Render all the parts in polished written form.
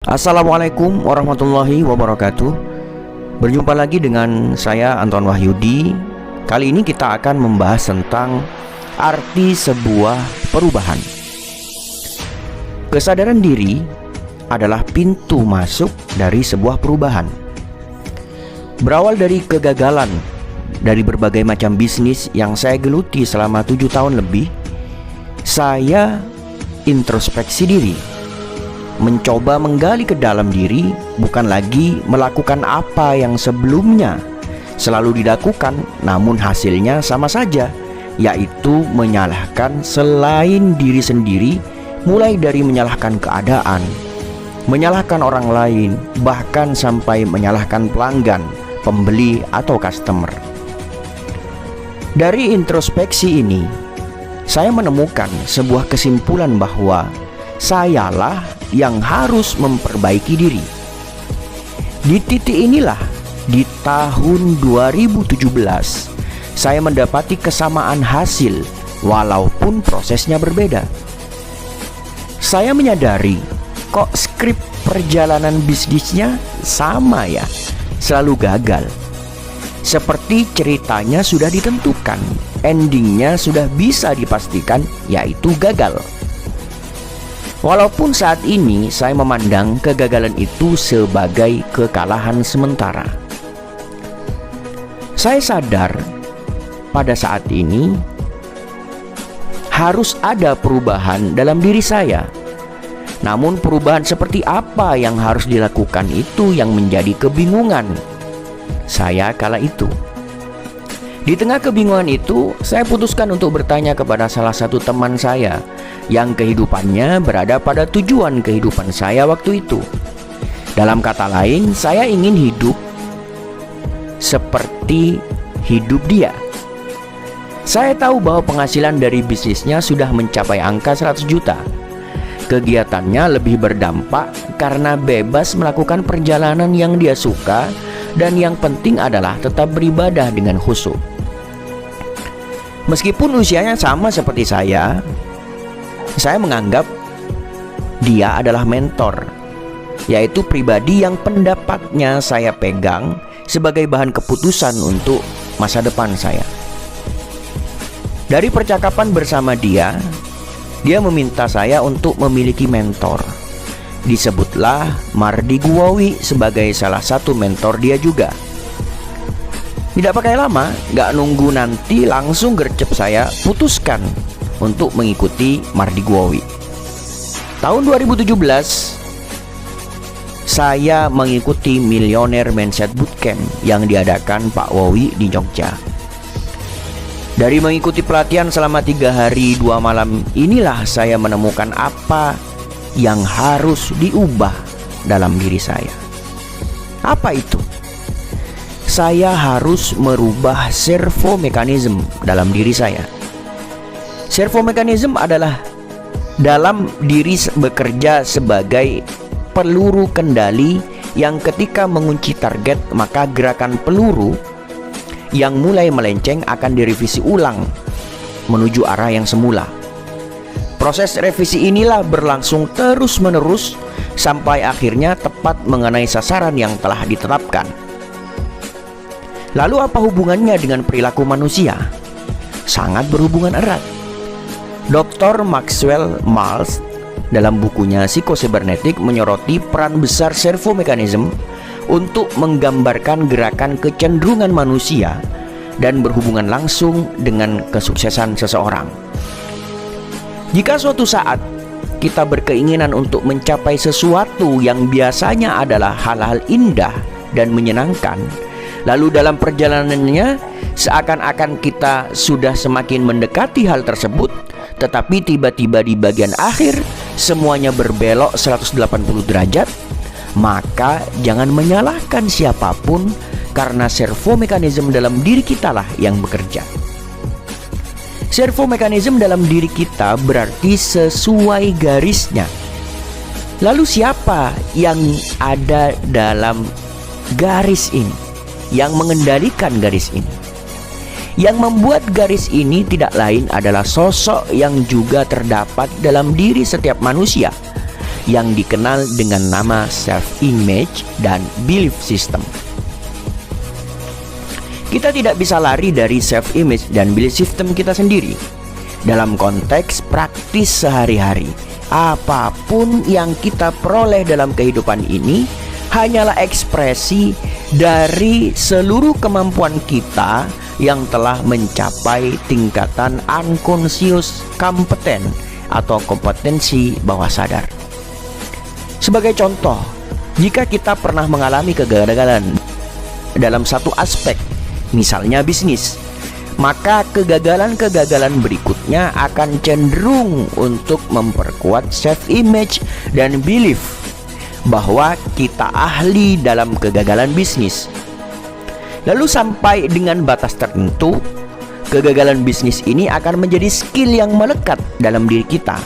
Assalamualaikum warahmatullahi wabarakatuh. Berjumpa lagi dengan saya Anton Wahyudi. Kali ini kita akan membahas tentang arti sebuah perubahan. Kesadaran diri adalah pintu masuk dari sebuah perubahan. Berawal dari kegagalan dari berbagai macam bisnis yang saya geluti selama 7 tahun lebih, saya introspeksi diri, mencoba menggali ke dalam diri, bukan lagi melakukan apa yang sebelumnya selalu dilakukan, namun hasilnya sama saja, yaitu menyalahkan selain diri sendiri, mulai dari menyalahkan keadaan, menyalahkan orang lain, bahkan sampai menyalahkan pelanggan, pembeli, atau customer. Dari introspeksi ini, saya menemukan sebuah kesimpulan bahwa sayalah yang harus memperbaiki diri. Di titik inilah, di tahun 2017, saya mendapati kesamaan hasil walaupun prosesnya berbeda. Saya menyadari kok skrip perjalanan bisnisnya sama ya, selalu gagal. Seperti ceritanya sudah ditentukan, endingnya sudah bisa dipastikan, yaitu gagal. Walaupun saat ini saya memandang kegagalan itu sebagai kekalahan sementara, saya sadar pada saat ini harus ada perubahan dalam diri saya. Namun perubahan seperti apa yang harus dilakukan itu yang menjadi kebingungan saya kala itu. Di tengah kebingungan itu, saya putuskan untuk bertanya kepada salah satu teman saya yang kehidupannya berada pada tujuan kehidupan saya waktu itu. Dalam kata lain, saya ingin hidup seperti hidup dia. Saya tahu bahwa penghasilan dari bisnisnya sudah mencapai angka 100 juta. Kegiatannya lebih berdampak karena bebas melakukan perjalanan yang dia suka, dan yang penting adalah tetap beribadah dengan khusyuk. Meskipun usianya sama seperti saya menganggap dia adalah mentor, yaitu pribadi yang pendapatnya saya pegang sebagai bahan keputusan untuk masa depan saya. Dari percakapan bersama dia meminta saya untuk memiliki mentor. Disebutlah Mardi Guwawi sebagai salah satu mentor dia juga. Tidak pakai lama, gak nunggu nanti, langsung gercep saya putuskan untuk mengikuti Mardi Guwawi. Tahun 2017, saya mengikuti Millionaire Mindset Bootcamp yang diadakan Pak Wawi di Jogja. Dari mengikuti pelatihan selama 3 hari 2 malam inilah saya menemukan apa yang harus diubah dalam diri saya. Apa itu? Saya harus merubah servo mekanisme dalam diri saya. Servo mekanisme adalah dalam diri bekerja sebagai peluru kendali yang ketika mengunci target, maka gerakan peluru yang mulai melenceng akan direvisi ulang menuju arah yang semula. Proses revisi inilah berlangsung terus-menerus sampai akhirnya tepat mengenai sasaran yang telah ditetapkan. Lalu apa hubungannya dengan perilaku manusia? Sangat berhubungan erat. Dr. Maxwell Maltz dalam bukunya Psikosebernetik menyoroti peran besar servo mekanisme untuk menggambarkan gerakan kecenderungan manusia dan berhubungan langsung dengan kesuksesan seseorang. Jika suatu saat kita berkeinginan untuk mencapai sesuatu yang biasanya adalah hal-hal indah dan menyenangkan, lalu dalam perjalanannya seakan-akan kita sudah semakin mendekati hal tersebut, tetapi tiba-tiba di bagian akhir semuanya berbelok 180 derajat, maka jangan menyalahkan siapapun, karena servo mekanisme dalam diri kitalah yang bekerja. Servo mekanisme dalam diri kita berarti sesuai garisnya. Lalu siapa yang ada dalam garis ini, yang mengendalikan garis ini? Yang membuat garis ini tidak lain adalah sosok yang juga terdapat dalam diri setiap manusia, yang dikenal dengan nama self-image dan belief system. Kita tidak bisa lari dari self-image dan belief system kita sendiri. Dalam konteks praktis sehari-hari, apapun yang kita peroleh dalam kehidupan ini hanyalah ekspresi dari seluruh kemampuan kita yang telah mencapai tingkatan unconscious kompeten atau kompetensi bawah sadar. Sebagai contoh, jika kita pernah mengalami kegagalan dalam satu aspek, misalnya bisnis, maka kegagalan-kegagalan berikutnya akan cenderung untuk memperkuat self-image dan belief bahwa kita ahli dalam kegagalan bisnis. Lalu sampai dengan batas tertentu, kegagalan bisnis ini akan menjadi skill yang melekat dalam diri kita,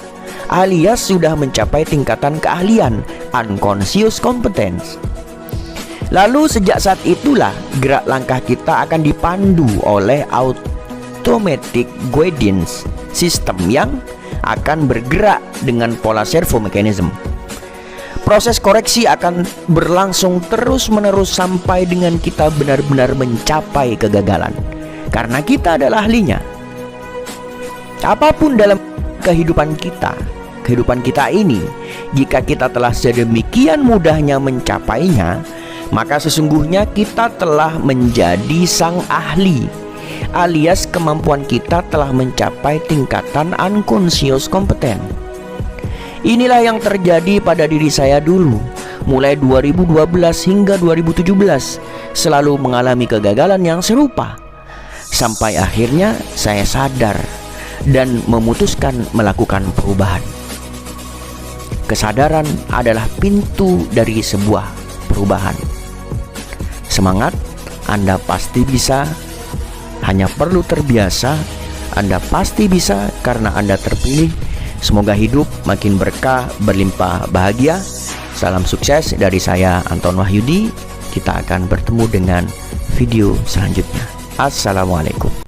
alias sudah mencapai tingkatan keahlian unconscious competence. Lalu sejak saat itulah gerak langkah kita akan dipandu oleh automatic guidance system yang akan bergerak dengan pola servo mechanism. Proses koreksi akan berlangsung terus-menerus sampai dengan kita benar-benar mencapai kegagalan, karena kita adalah ahlinya. Apapun dalam kehidupan kita ini, jika kita telah sedemikian mudahnya mencapainya, maka sesungguhnya kita telah menjadi sang ahli, alias kemampuan kita telah mencapai tingkatan unconscious kompeten. Inilah yang terjadi pada diri saya dulu, mulai 2012 hingga 2017, selalu mengalami kegagalan yang serupa. Sampai akhirnya saya sadar dan memutuskan melakukan perubahan. Kesadaran adalah pintu dari sebuah perubahan. Semangat, Anda pasti bisa. Hanya perlu terbiasa. Anda pasti bisa karena Anda terpilih. Semoga hidup makin berkah, berlimpah bahagia. Salam sukses dari saya, Anton Wahyudi. Kita akan bertemu dengan video selanjutnya. Assalamualaikum.